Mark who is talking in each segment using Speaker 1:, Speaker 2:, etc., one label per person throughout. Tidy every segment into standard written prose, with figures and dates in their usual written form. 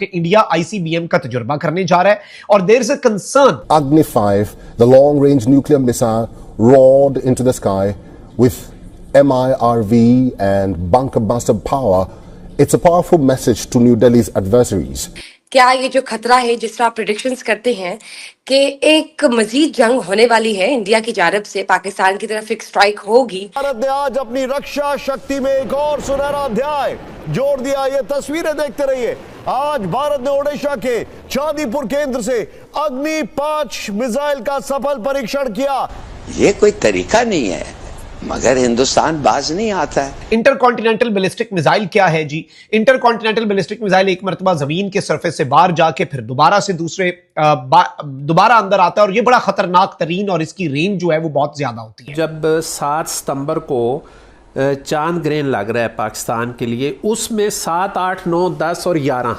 Speaker 1: कि India ICBM का तजुर्बा करने जा रहा है और there is a concern.
Speaker 2: Agni 5, the long-range nuclear missile, roared into the sky with MIRV and bunker buster power. It's a powerful message to New Delhi's adversaries.
Speaker 3: क्या ये जो खतरा है, जिस तरह आप प्रिडिक्शंस करते हैं कि एक मजीद जंग होने वाली है इंडिया की जानिब से, पाकिस्तान की तरफ एक स्ट्राइक होगी?
Speaker 4: भारत ने आज अपनी रक्षा शक्ति में एक और सुनहरा अध्याय जोड़ दिया। ये तस्वीरें देखते रहिए। आज भारत ने ओडिशा के चांदीपुर केंद्र से अग्नि 5 मिसाइल का सफल परीक्षण किया।
Speaker 5: ये कोई तरीका नहीं है, मगर हिंदुस्तान बाज नहीं आता है।
Speaker 1: इंटरकॉन्टिनेंटल बैलिस्टिक मिसाइल क्या है जी? इंटरकॉन्टिनेंटल बैलिस्टिक मिसाइल एक मरतबा जमीन के सरफेस से बाहर जाके फिर दोबारा अंदर आता है और ये बड़ा खतरनाक तरीन और इसकी रेंज जो है वो बहुत ज्यादा होती है।
Speaker 6: जब 7 सितंबर को चांद ग्रहण लग रहा है पाकिस्तान के लिए, उसमें 7, 8, 9, 10 और 11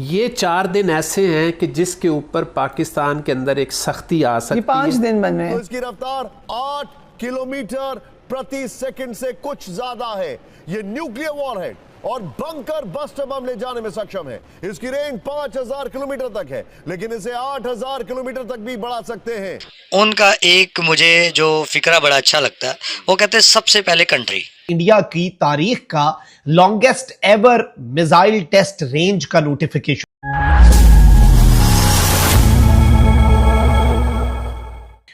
Speaker 6: ये 4 दिन ऐसे हैं कि जिसके ऊपर पाकिस्तान के अंदर एक सख्ती आ सकती है।
Speaker 7: 5 दिन बन रहे हैं।
Speaker 4: तो इसकी रफ्तार 8 किलोमीटर प्रति सेकंड से कुछ ज्यादा है। ये न्यूक्लियर वॉरहेड और बंकर बस्टर बम ले जाने में सक्षम है। इसकी रेंज 5000 किलोमीटर तक है, लेकिन इसे 8000 किलोमीटर तक भी बढ़ा सकते हैं।
Speaker 8: उनका एक मुझे जो फिक्रा बड़ा अच्छा लगता है, वो कहते हैं सबसे पहले कंट्री।
Speaker 1: इंडिया की तारीख का longest ever missile test range का नोटिफिकेशन।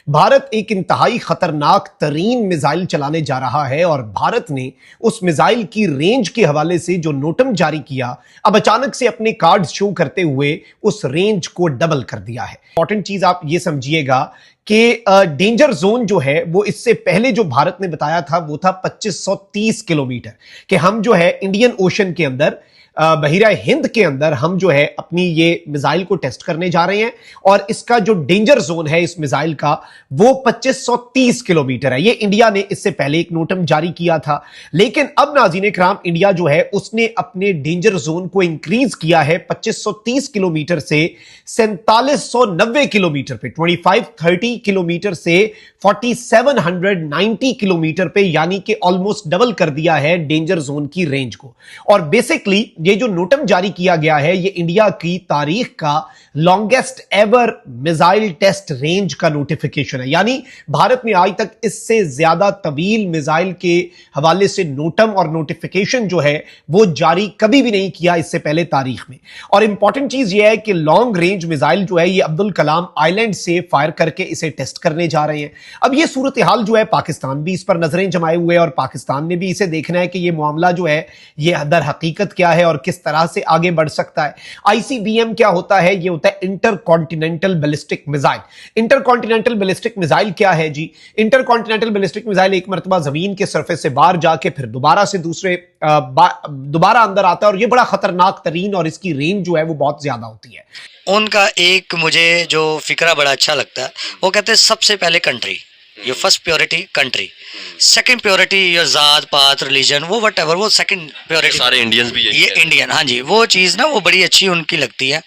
Speaker 1: भारत एक इंतहाई खतरनाक तरीन मिसाइल चलाने जा रहा है और भारत ने उस मिसाइल की रेंज के हवाले से जो नोटम जारी किया, अब अचानक से अपने कार्ड शो करते हुए उस रेंज को डबल कर दिया है। इंपॉर्टेंट चीज आप ये समझिएगा कि डेंजर जोन जो है वो इससे पहले जो भारत ने बताया था वो था 2530 किलोमीटर, कि हम जो है इंडियन ओशन के अंदर, बहिरा हिंद के अंदर हम जो है अपनी ये मिसाइल को टेस्ट करने जा रहे हैं और इसका जो डेंजर जोन है इस मिसाइल का वो 2530 किलोमीटर है। ये इंडिया ने इससे पहले एक नोटम जारी किया था, लेकिन अब नाज़रीन इकराम इंडिया जो है उसने अपने डेंजर जोन को इंक्रीज किया है 2530 किलोमीटर से 4790 किलोमीटर पे, 2530 किलोमीटर से 4790 किलोमीटर पे, यानी कि ऑलमोस्ट डबल कर दिया है डेंजर जोन की रेंज को। और बेसिकली ये जो नोटम जारी किया गया है ये इंडिया की तारीख का longest ever missile test range का नोटिफिकेशन है, यानी भारत ने आज तक इससे ज्यादा तवील मिसाइल के हवाले से नोटम और नोटिफिकेशन जो है वो जारी कभी भी नहीं किया इससे पहले तारीख में। और इंपॉर्टेंट चीज ये है कि लॉन्ग रेंज मिसाइल जो है ये अब्दुल कलाम आइलैंड से फायर करके इसे टेस्ट करने जा रहे हैं। अब ये सूरत हाल जो है, पाकिस्तान भी इस पर नजरें जमाए हुए और पाकिस्तान ने भी इसे देखना है कि ये मामला जो है ये दर हकीकत क्या है और किस तरह से आगे बढ़ सकता है। आईसीबीएम क्या होता है? ये होता है intercontinental ballistic missile. Intercontinental ballistic missile क्या है जी? इंटरकॉन्टिनेंटल बैलिस्टिक मिसाइल एक मरतबा जमीन के सरफेस से बाहर जाके फिर दोबारा अंदर आता है और ये बड़ा खतरनाक तरीन और इसकी रेंज जो है वो बहुत ज्यादा होती है।
Speaker 8: उनका एक मुझे जो फिक्रा बड़ा अच्छा लगता है, वो कहते हैं सबसे पहले country. Your first purity country, second purity your जात पात रिलीजन, वो वट एवर, वो सेकंड प्योरिटी।
Speaker 9: सारे इंडियंस भी
Speaker 8: ये इंडियन, हाँ जी, वो चीज़ ना वो बड़ी अच्छी उनकी लगती है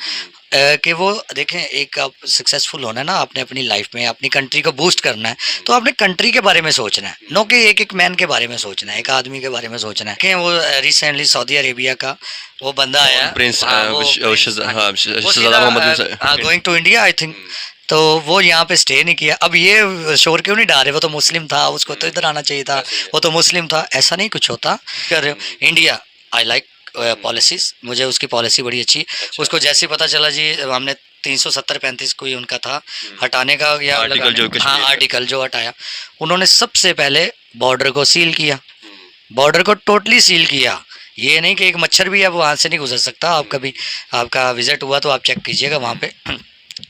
Speaker 8: कि वो देखें, एक आप सक्सेसफुल होना है ना, आपने अपनी लाइफ में अपनी कंट्री को बूस्ट करना है तो आपने कंट्री के बारे में सोचना है, नो कि एक मैन के बारे में सोचना है, एक आदमी के बारे में सोचना है। कि वो रिसेंटली सऊदी अरेबिया का वो बंदा आया,
Speaker 9: prince
Speaker 8: going to India I think, तो वो यहाँ पे स्टे नहीं किया। अब ये शोर क्यों नहीं डाल रहे, वो तो मुस्लिम था, उसको तो इधर आना चाहिए था, वो तो मुस्लिम था, ऐसा नहीं कुछ होता। कर रहे हो इंडिया, आई लाइक पॉलिसीज, मुझे उसकी पॉलिसी बड़ी अच्छी। उसको जैसे पता चला जी हमने 370-35 कोई उनका था हटाने का, या आर्टिकल जो हटाया, उन्होंने सबसे पहले बॉर्डर को सील किया, बॉर्डर को टोटली सील किया। ये नहीं कि एक मच्छर भी है वो वहाँ से नहीं गुजर सकता। आप कभी आपका विजिट हुआ तो आप चेक कीजिएगा वहाँ पे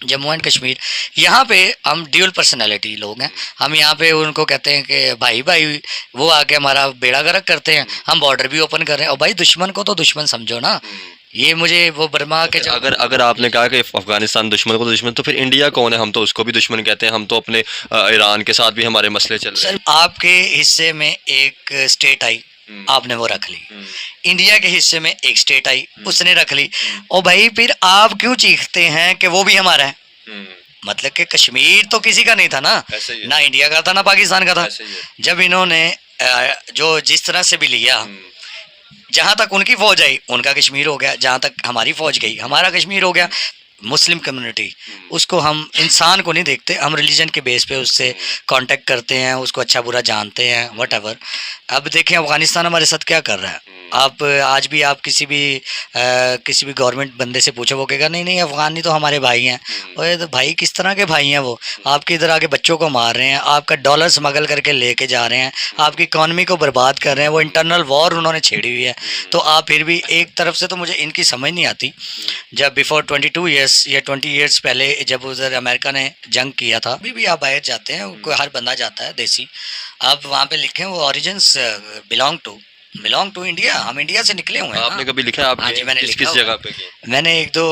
Speaker 8: जम्मू एंड कश्मीर, यहाँ पे हम ड्यूल पर्सनालिटी लोग हैं। हम यहाँ पे उनको कहते हैं कि भाई भाई, वो आके हमारा बेड़ा गर्क करते हैं, हम बॉर्डर भी ओपन कर रहे हैं। और भाई दुश्मन को तो दुश्मन समझो ना। ये मुझे वो बर्मा के
Speaker 9: अगर आपने कहा कि अफगानिस्तान दुश्मन को तो दुश्मन, तो फिर इंडिया कौन है? हम तो उसको भी दुश्मन कहते हैं, हम तो अपने ईरान के साथ भी हमारे मसले चल रहे हैं।
Speaker 8: आपके हिस्से में एक स्टेट आई, आपने वो रख ली, इंडिया के हिस्से में एक स्टेट आई, उसने रख ली। और भाई फिर आप क्यों चीखते हैं कि वो भी हमारा है? मतलब कि कश्मीर तो किसी का नहीं था ना, ना इंडिया का था ना पाकिस्तान का था। जब इन्होंने जो जिस तरह से भी लिया, जहां तक उनकी फौज आई उनका कश्मीर हो गया, जहां तक हमारी फौज गई हमारा कश्मीर हो गया। मुस्लिम कम्युनिटी, उसको हम इंसान को नहीं देखते, हम रिलीजन के बेस पे उससे कांटेक्ट करते हैं, उसको अच्छा बुरा जानते हैं, व्हाटएवर। अब देखें अफगानिस्तान हमारे साथ क्या कर रहा है। आप आज भी आप किसी भी गवर्नमेंट बंदे से पूछो, वो कहेगा नहीं नहीं अफगानी तो हमारे भाई हैं। और तो भाई किस तरह के भाई हैं? वो आपके इधर आके बच्चों को मार रहे हैं, आपका डॉलर स्मगल करके लेके जा रहे हैं, आपकी इकॉनमी को बर्बाद कर रहे हैं, वो इंटरनल वॉर उन्होंने छेड़ी हुई है। तो आप फिर भी एक तरफ से तो मुझे इनकी समझ नहीं आती। जब बिफोर 22 ईयर्स या 20 ईयर्स पहले जब उधर अमेरिका ने जंग किया था, अभी भी आप बाहर जाते हैं, कोई हर बंदा जाता है देसी, आप वहाँ पे लिखें वो ऑरिजिन्स बिलोंग टू इंडिया, हम इंडिया से निकले हुए हैं।
Speaker 9: आपने कभी लिखा है? आप
Speaker 8: हाँ जी, मैंने
Speaker 9: किस
Speaker 8: लिखा
Speaker 9: किस
Speaker 8: हुआ
Speaker 9: जगह
Speaker 8: है।
Speaker 9: पे किए?
Speaker 8: मैंने एक दो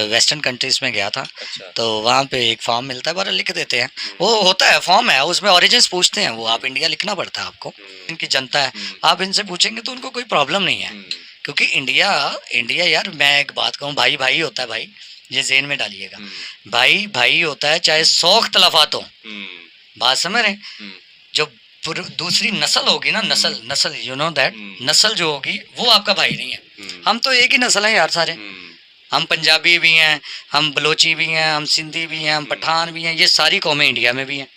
Speaker 8: वेस्टर्न कंट्रीज में गया था।
Speaker 9: अच्छा।
Speaker 8: तो वहाँ पे एक फॉर्म मिलता है, बड़ा लिख देते हैं, वो होता है फॉर्म है, उसमें ओरिजिन्स पूछते हैं, वो आप इंडिया लिखना पड़ता है आपको। इनकी जनता है, आप इनसे पूछेंगे तो उनको कोई प्रॉब्लम नहीं है, क्योंकि इंडिया यार, मैं एक बात कहूँ, भाई भाई होता है भाई, ये जेन में डालिएगा, भाई भाई होता है, चाहे 100 इख्तलाफात हो। बात समझ रहे हैं? जो दूसरी नस्ल होगी ना, नस्ल यू नो दैट, नस्ल जो होगी वो आपका भाई नहीं है। हम तो एक ही नस्ल है यार सारे, हम पंजाबी भी हैं, हम बलोची भी हैं, हम सिंधी भी हैं, हम पठान भी हैं, ये सारी कौमें इंडिया में भी हैं।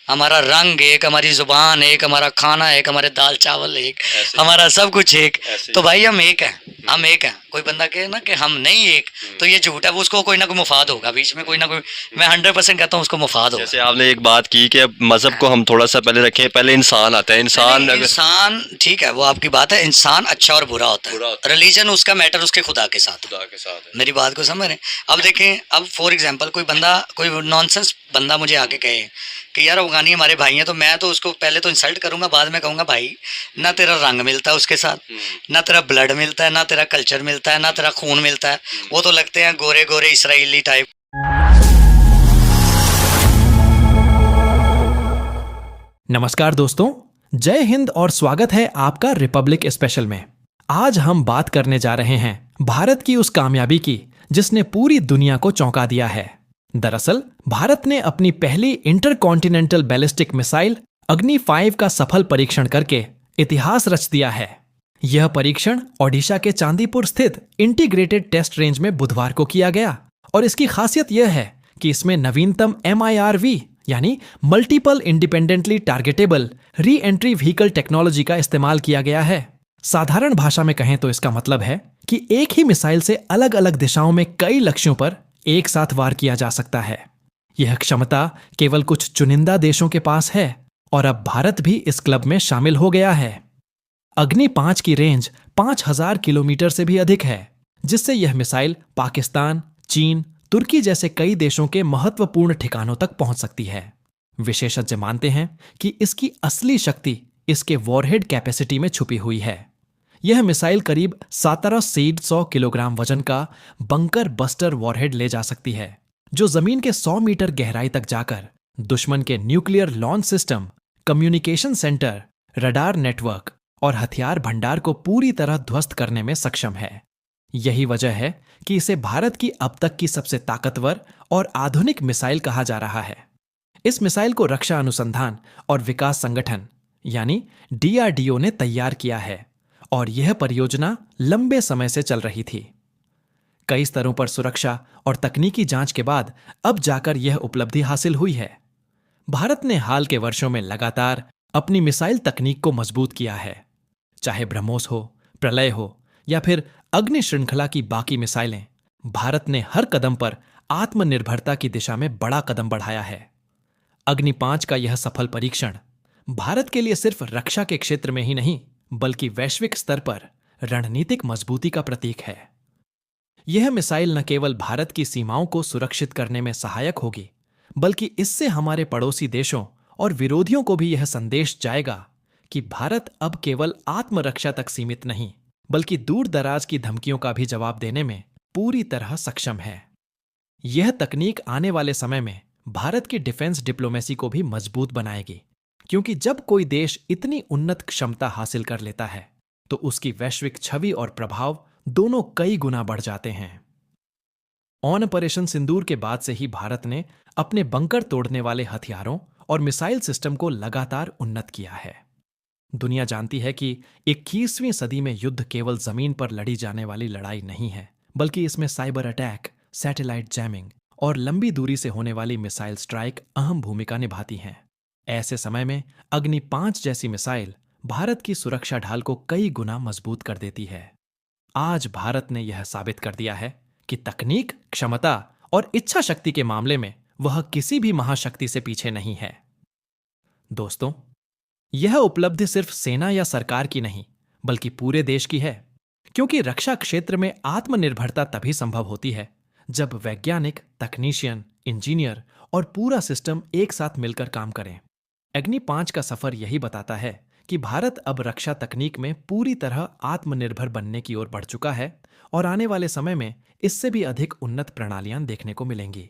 Speaker 8: हमारा रंग एक, हमारी जुबान एक, हमारा खाना एक, हमारे दाल चावल एक, हमारा सब कुछ एक। तो भाई हम एक हैं, हम एक हैं। कोई बंदा कहे ना कि हम नहीं एक, तो ये झूठ है, वो उसको कोई ना कोई मुफाद होगा बीच में, कोई ना कोई, मैं 100% कहता हूँ उसको मुफाद होगा।
Speaker 9: जैसे आपने एक बात की कि अब मजहब को हम थोड़ा सा पहले रखें, पहले इंसान आता है।
Speaker 8: इंसान ठीक है, वो आपकी बात है, इंसान अच्छा और बुरा होता है, रिलीजन उसका मैटर उसके खुदा के साथ है। मेरी बात को समझ रहे हैं? अब देखें, अब फॉर एग्जांपल कोई नॉनसेंस बंदा मुझे आके कहे कि यार अफगानी हमारे भाई हैं, तो मैं तो उसको पहले तो इंसल्ट करूंगा, बाद में कहूंगा भाई ना तेरा रंग मिलता है उसके साथ, ना तेरा ब्लड मिलता है, ना तेरा कल्चर मिलता है, ना तेरा खून मिलता है, वो तो लगते हैं गोरे गोरे इसराइली टाइप।
Speaker 7: नमस्कार दोस्तों, जय हिंद और स्वागत है आपका रिपब्लिक स्पेशल में। आज हम बात करने जा रहे हैं भारत की उस कामयाबी की जिसने पूरी दुनिया को चौंका दिया है। दरअसल भारत ने अपनी पहली इंटरकॉन्टिनेंटल बैलिस्टिक मिसाइल अग्नि 5 का सफल परीक्षण करके इतिहास रच दिया है। यह परीक्षण ओडिशा के चांदीपुर स्थित इंटीग्रेटेड टेस्ट रेंज में बुधवार को किया गया और इसकी खासियत यह है कि इसमें नवीनतम MIRV यानी multiple independently targetable re entry vehicle technology का इस्तेमाल किया गया है। साधारण भाषा में कहें तो इसका मतलब है कि एक ही मिसाइल से अलग अलग दिशाओं में कई लक्ष्यों पर एक साथ वार किया जा सकता है। यह क्षमता केवल कुछ चुनिंदा देशों के पास है और अब भारत भी इस क्लब में शामिल हो गया है। अग्नि 5 की रेंज 5000 किलोमीटर से भी अधिक है, जिससे यह मिसाइल पाकिस्तान, चीन, तुर्की जैसे कई देशों के महत्वपूर्ण ठिकानों तक पहुंच सकती है। विशेषज्ञ मानते हैं कि इसकी असली शक्ति इसके वॉरहेड कैपेसिटी में छुपी हुई है। यह मिसाइल करीब 1700 किलोग्राम वजन का बंकर बस्टर वॉरहेड ले जा सकती है, जो जमीन के 100 मीटर गहराई तक जाकर दुश्मन के nuclear launch system, communication centre, radar network और हथियार भंडार को पूरी तरह ध्वस्त करने में सक्षम है। यही वजह है कि इसे भारत की अब तक की सबसे ताकतवर और आधुनिक मिसाइल कहा जा रहा है। इस मिसाइल को रक्षा अनुसंधान और विकास संगठन यानी DRDO ने तैयार किया है और यह परियोजना लंबे समय से चल रही थी। कई स्तरों पर सुरक्षा और तकनीकी जांच के बाद अब जाकर यह उपलब्धि हासिल हुई है। भारत ने हाल के वर्षों में लगातार अपनी मिसाइल तकनीक को मजबूत किया है। चाहे ब्रह्मोस हो, प्रलय हो या फिर अग्नि श्रृंखला की बाकी मिसाइलें, भारत ने हर कदम पर आत्मनिर्भरता की दिशा में बड़ा कदम बढ़ाया है। अग्नि 5 का यह सफल परीक्षण भारत के लिए सिर्फ रक्षा के क्षेत्र में ही नहीं, बल्कि वैश्विक स्तर पर रणनीतिक मजबूती का प्रतीक है। यह मिसाइल न केवल भारत की सीमाओं को सुरक्षित करने में सहायक होगी, बल्कि इससे हमारे पड़ोसी देशों और विरोधियों को भी यह संदेश जाएगा कि भारत अब केवल आत्मरक्षा तक सीमित नहीं, बल्कि दूर दराज की धमकियों का भी जवाब देने में पूरी तरह सक्षम है। यह तकनीक आने वाले समय में भारत की डिफेंस डिप्लोमेसी को भी मजबूत बनाएगी, क्योंकि जब कोई देश इतनी उन्नत क्षमता हासिल कर लेता है तो उसकी वैश्विक छवि और प्रभाव दोनों कई गुना बढ़ जाते हैं। ऑपरेशन सिंदूर के बाद से ही भारत ने अपने बंकर तोड़ने वाले हथियारों और मिसाइल सिस्टम को लगातार उन्नत किया है। दुनिया जानती है कि 21वीं सदी में युद्ध केवल जमीन पर लड़ी जाने वाली लड़ाई नहीं है, बल्कि इसमें साइबर अटैक, सैटेलाइट जैमिंग और लंबी दूरी से होने वाली मिसाइल स्ट्राइक अहम भूमिका निभाती हैं। ऐसे समय में अग्नि 5 जैसी मिसाइल भारत की सुरक्षा ढाल को कई गुना मजबूत कर देती है। आज भारत ने यह साबित कर दिया है कि तकनीक, क्षमता और इच्छा शक्ति के मामले में वह किसी भी महाशक्ति से पीछे नहीं है। दोस्तों, यह उपलब्धि सिर्फ सेना या सरकार की नहीं, बल्कि पूरे देश की है, क्योंकि रक्षा क्षेत्र में आत्मनिर्भरता तभी संभव होती है जब वैज्ञानिक, तकनीशियन, इंजीनियर और पूरा सिस्टम एक साथ मिलकर काम करें। अग्नि 5 का सफर यही बताता है कि भारत अब रक्षा तकनीक में पूरी तरह आत्मनिर्भर बनने की ओर बढ़ चुका है और आने वाले समय में इससे भी अधिक उन्नत प्रणालियां देखने को मिलेंगी।